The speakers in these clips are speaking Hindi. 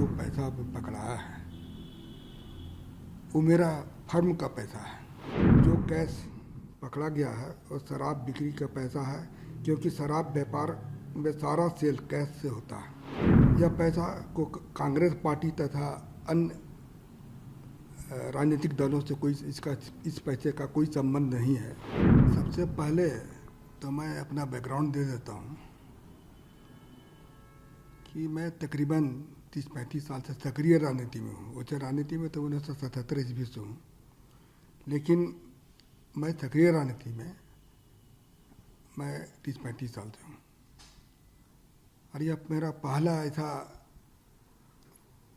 जो पैसा पकड़ाया है वो मेरा फर्म का पैसा है। जो कैश पकड़ा गया है वो शराब बिक्री का पैसा है, क्योंकि शराब व्यापार में सारा सेल कैश से होता है। यह पैसा को कांग्रेस पार्टी तथा अन्य राजनीतिक दलों से कोई इस पैसे का कोई संबंध नहीं है। सबसे पहले तो मैं अपना बैकग्राउंड दे देता हूँ कि मैं तकरीबन 30-35 साल से सक्रिय राजनीति में हूँ। उच्च राजनीति में तो 1977 ईस्वी से हूँ, लेकिन मैं सक्रिय राजनीति में मैं 30-35 साल से हूँ। और यह मेरा पहला ऐसा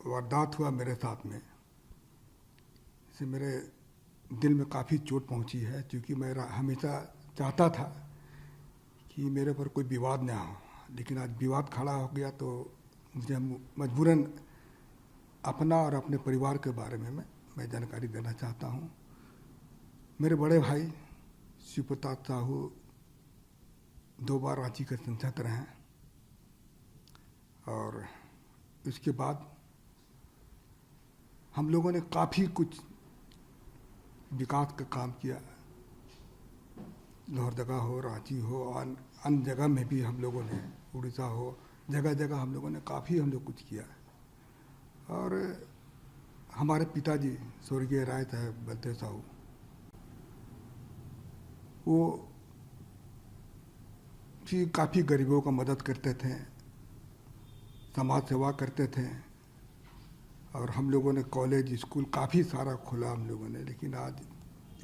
वारदात हुआ मेरे साथ में, इससे मेरे दिल में काफ़ी चोट पहुँची है, क्योंकि मैं हमेशा चाहता था कि मेरे पर कोई विवाद ना हो, लेकिन आज विवाद खड़ा हो गया तो मुझे मजबूरन अपना और अपने परिवार के बारे में मैं जानकारी देना चाहता हूँ। मेरे बड़े भाई शिव प्रताप साहू 2 बार रांची के सांसद रहे हैं, और इसके बाद हम लोगों ने काफ़ी कुछ विकास का काम किया। लोहरदगा हो, रांची हो, और अन्य जगह में भी हम लोगों ने, उड़ीसा हो, जगह जगह हम लोगों ने काफ़ी कुछ किया। और हमारे पिताजी स्वर्गीय राय साहब बलदेव साहू, वो भी काफ़ी गरीबों का मदद करते थे, समाज सेवा करते थे, और हम लोगों ने कॉलेज स्कूल काफ़ी सारा खोला हम लोगों ने। लेकिन आज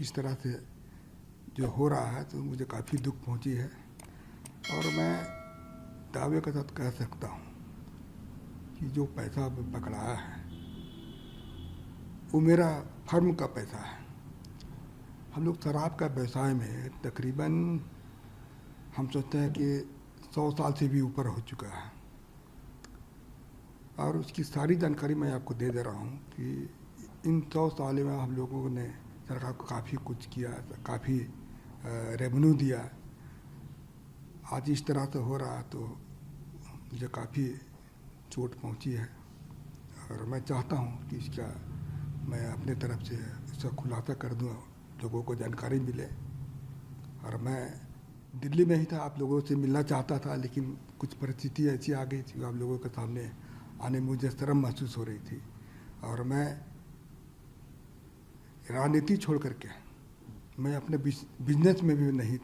इस तरह से जो हो रहा है तो मुझे काफ़ी दुख पहुंची है, और मैं दावे के साथ कह सकता हूं कि जो पैसा पकड़ाया है वो मेरा फर्म का पैसा है। हम लोग शराब का व्यवसाय में तकरीबन हम सोचते हैं कि 100 साल से भी ऊपर हो चुका है, और उसकी सारी जानकारी मैं आपको दे रहा हूँ कि इन 100 साल में हम लोगों ने सरकार को काफ़ी कुछ किया, काफ़ी रेवेन्यू दिया। आज इस तरह से हो रहा है तो मुझे काफ़ी चोट पहुंची है, और मैं चाहता हूं कि इसका मैं अपने तरफ से इसका खुलासा कर दूं, लोगों को जानकारी मिले। और मैं दिल्ली में ही था, आप लोगों से मिलना चाहता था, लेकिन कुछ परिस्थिति ऐसी आ गई थी, आप लोगों के सामने आने में मुझे शर्म महसूस हो रही थी। और मैं राजनीति छोड़ करके मैं अपने बिजनेस में भी नहीं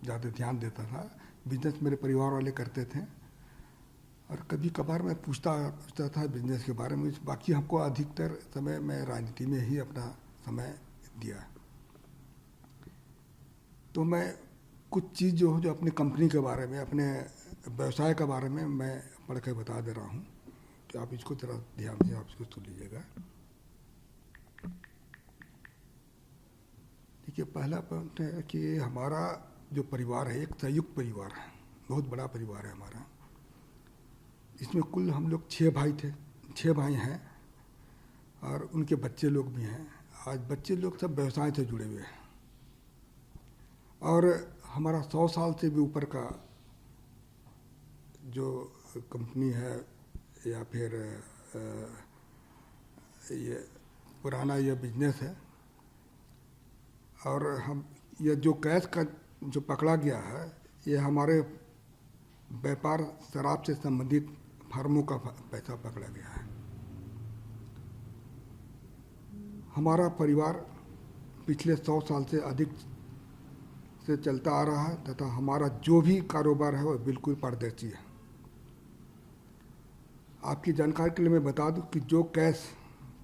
ज़्यादा ध्यान देता था। बिजनेस मेरे परिवार वाले करते थे, और कभी कभार मैं पूछता था बिजनेस के बारे में। बाकी हमको अधिकतर समय मैं राजनीति में ही अपना समय दिया। तो मैं कुछ चीज़ जो अपनी कंपनी के बारे में, अपने व्यवसाय के बारे में मैं पढ़ के बता दे रहा हूँ, कि आप इसको थोड़ा ध्यान से आप इसको सुन लीजिएगा। देखिए, पहला पॉइंट है कि हमारा जो परिवार है एक संयुक्त परिवार है, बहुत बड़ा परिवार है हमारा। इसमें कुल हम लोग 6 भाई थे, 6 भाई हैं, और उनके बच्चे लोग भी हैं। आज बच्चे लोग सब व्यवसाय से जुड़े हुए हैं, और हमारा 100 साल से भी ऊपर का जो कंपनी है, या फिर ये पुराना ये बिजनेस है। और हम ये जो कैश का जो पकड़ा गया है, ये हमारे व्यापार शराब से संबंधित फर्मों का पैसा पकड़ा गया है। हमारा परिवार पिछले 100 साल से अधिक से चलता आ रहा है, तथा हमारा जो भी कारोबार है वो बिल्कुल पारदर्शी है। आपकी जानकारी के लिए मैं बता दूं कि जो कैश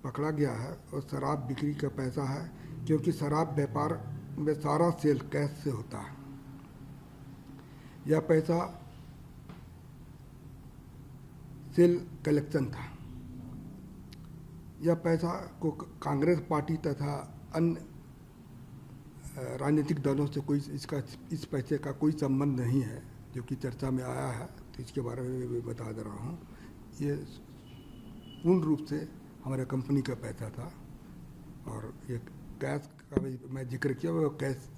पकड़ा गया है वो शराब बिक्री का पैसा है, क्योंकि शराब व्यापार में सारा सेल कैश से होता है। यह पैसा सेल कलेक्शन था। यह पैसा को कांग्रेस पार्टी तथा अन्य राजनीतिक दलों से इस पैसे का कोई संबंध नहीं है, जो कि चर्चा में आया है। तो इसके बारे में भी बता दे रहा हूँ। ये पूर्ण रूप से हमारे कंपनी का पैसा था, और ये कैश का भी मैं जिक्र किया, वो कैश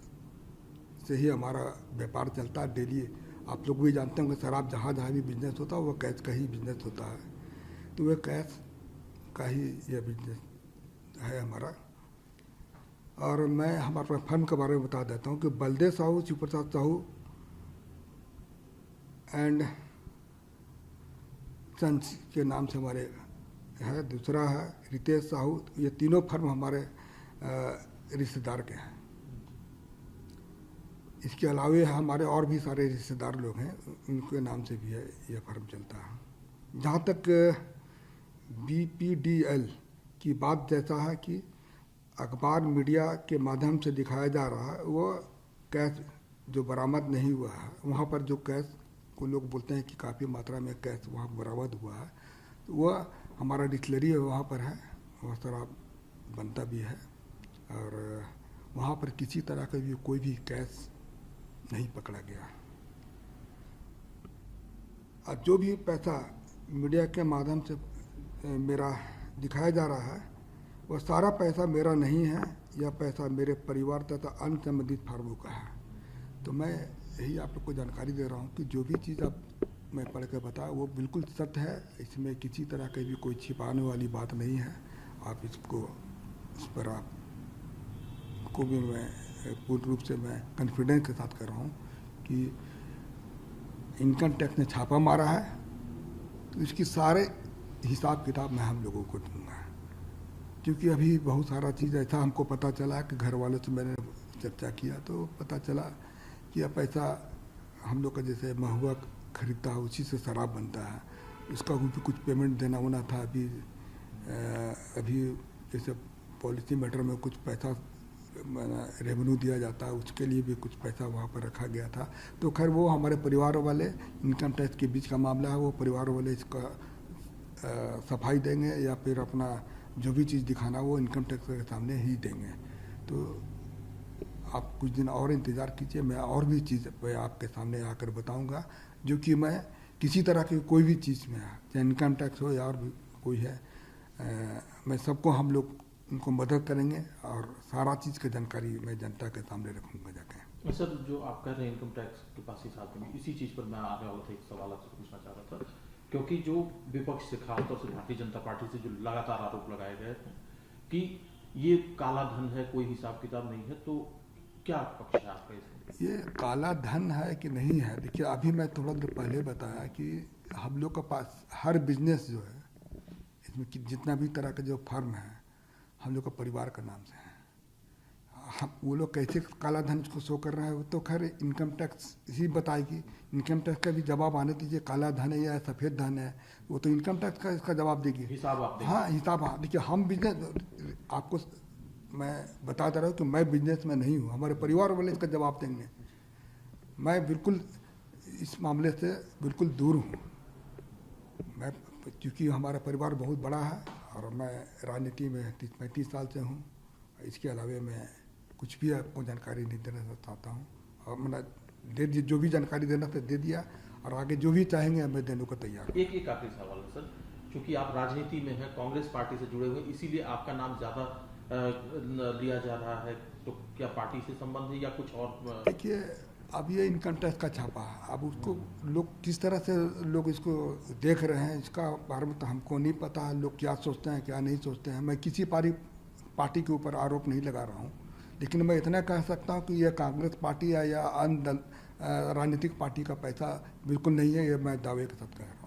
से ही हमारा व्यापार चलता है डेली। आप लोग भी जानते होंगे, शराब जहाँ जहाँ भी बिजनेस होता है वो कैश का ही बिजनेस होता है। तो वह कैश का ही यह बिजनेस है हमारा। और मैं हमारे फर्म के बारे में बता देता हूँ कि बलदेव साहू, शिव प्रसाद साहू एंड सन्स के नाम से हमारे है। दूसरा है रितेश साहू। ये तीनों फर्म हमारे रिश्तेदार के हैं। इसके अलावे हमारे और भी सारे रिश्तेदार लोग हैं, उनके नाम से भी है यह फर्म चलता है। जहाँ तक BPDL की बात जैसा है कि अखबार मीडिया के माध्यम से दिखाया जा रहा है, वो कैश जो बरामद नहीं हुआ है, वहाँ पर जो कैश को लोग बोलते हैं कि काफ़ी मात्रा में कैश वहाँ बरामद हुआ है, तो वह हमारा डिस्टिलरी वहाँ पर है, वह शराब बनता भी है और वहाँ पर किसी तरह का भी कोई भी कैश नहीं पकड़ा गया। अब जो भी पैसा मीडिया के माध्यम से मेरा दिखाया जा रहा है, वह सारा पैसा मेरा नहीं है, यह पैसा मेरे परिवार तथा अन्य संबंधित फार्मों का है। तो मैं यही आप लोग को जानकारी दे रहा हूँ कि जो भी चीज़ आप मैं पढ़ के बताया वो बिल्कुल सत्य है, इसमें किसी तरह की भी कोई छिपाने वाली बात नहीं है। आप इसको इस पर आप को भी मैं पूर्ण रूप से मैं कॉन्फिडेंस के साथ कर रहा हूँ कि इनकम टैक्स ने छापा मारा है, तो इसकी सारे हिसाब किताब मैं हम लोगों को दूंगा। क्योंकि अभी बहुत सारा चीज़ ऐसा हमको पता चला कि घर वालों से मैंने चर्चा किया तो पता चला कि यह पैसा हम लोग का जैसे महुआ खरीदता है उसी से शराब बनता है, इसका भी कुछ पेमेंट देना होना था। अभी जैसे पॉलिसी मैटर में कुछ पैसा रेवेन्यू दिया जाता है, उसके लिए भी कुछ पैसा वहाँ पर रखा गया था। तो खैर वो हमारे परिवार वाले, इनकम टैक्स के बीच का मामला है, वो परिवार वाले इसका सफाई देंगे या फिर अपना जो भी चीज़ दिखाना वो इनकम टैक्स के सामने ही देंगे। तो आप कुछ दिन और इंतज़ार कीजिए, मैं और भी चीज़ मैं आपके सामने आकर बताऊंगा, जो कि मैं किसी तरह की कोई भी चीज़ में चाहे इनकम टैक्स हो या और भी कोई है, मैं सबको हम लोग उनको मदद करेंगे और सारा चीज़ की जानकारी मैं जनता के सामने रखूँगा जाके। सर, जो आप कह रहे हैं इनकम टैक्स के पास ही साथ में, इसी चीज़ पर मैं आने वाला था, एक सवाल आपसे पूछना चाह रहा था। क्योंकि जो विपक्ष से, खासतौर से भारतीय जनता पार्टी से जो लगातार आरोप लगाए गए हैं कि ये काला धन है, कोई हिसाब किताब नहीं है, तो क्या पक्ष है आपका इसमें? ये काला धन है कि नहीं है, देखिए अभी मैं थोड़ा देर पहले बताया कि हम लोग के पास हर बिजनेस जो है, इसमें जितना भी तरह का जो फर्म है हम लोग का परिवार का नाम से है। हम वो लोग कैसे काला धन को शो कर रहा है वो तो खैर इनकम टैक्स ही बताएगी। इनकम टैक्स का भी जवाब आने दीजिए, काला धन है या सफ़ेद धन है, वो तो इनकम टैक्स का इसका जवाब देगी, हिसाब आप देंगे। हाँ हिसाब। हाँ देखिए, हम बिजनेस, आपको मैं बता दे रहा हूँ कि मैं बिजनेस में नहीं हूँ, हमारे परिवार वाले इसका जवाब देंगे। मैं बिल्कुल इस मामले से बिल्कुल दूर हूँ। मैं क्योंकि हमारा परिवार बहुत बड़ा है और मैं राजनीति में 35 साल से हूँ। इसके अलावा मैं कुछ भी आपको जानकारी नहीं देना चाहता हूँ, और मैंने दे दी जो भी जानकारी देना था दे दिया, और आगे जो भी चाहेंगे मैं देने को तैयार हूँ। एक आखिरी सवाल है सर, क्योंकि आप राजनीति में हैं, कांग्रेस पार्टी से जुड़े हुए, इसीलिए आपका नाम ज़्यादा लिया जा रहा है, तो क्या पार्टी से संबंध है या कुछ और? देखिए, अब ये इनकम टैक्स का छापा है, अब उसको लोग किस तरह से लोग इसको देख रहे हैं इसका बारे में तो हमको नहीं पता है, लोग क्या सोचते हैं क्या नहीं सोचते हैं। मैं किसी पार्टी के ऊपर आरोप नहीं लगा रहा हूँ, लेकिन मैं इतना कह सकता हूँ कि यह कांग्रेस पार्टी या अन्य राजनीतिक पार्टी का पैसा बिल्कुल नहीं है, ये मैं दावे के साथ कह रहा हूँ।